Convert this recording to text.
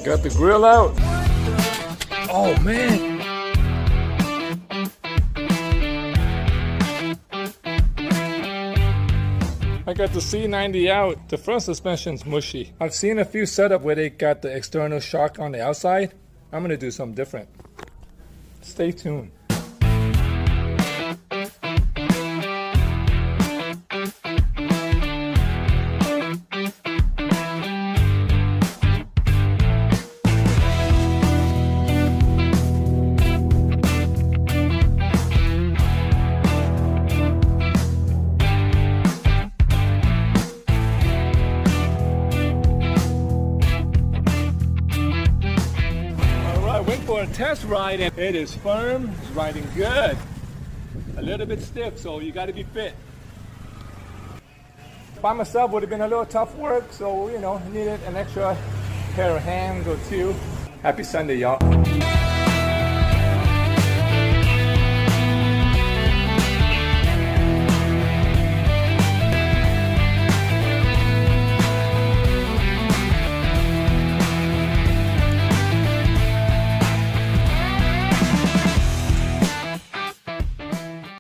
Got the grill out. Oh man. I got the C90 out. The front suspension's mushy. I've seen a few setup where they got the external shock on the outside. I'm gonna do something different. Stay tuned. For a test ride, and it is firm, it's riding good. A little bit stiff, so you got to be fit. By myself would have been a little tough work, so you know, needed an extra pair of hands or two. Happy Sunday, y'all.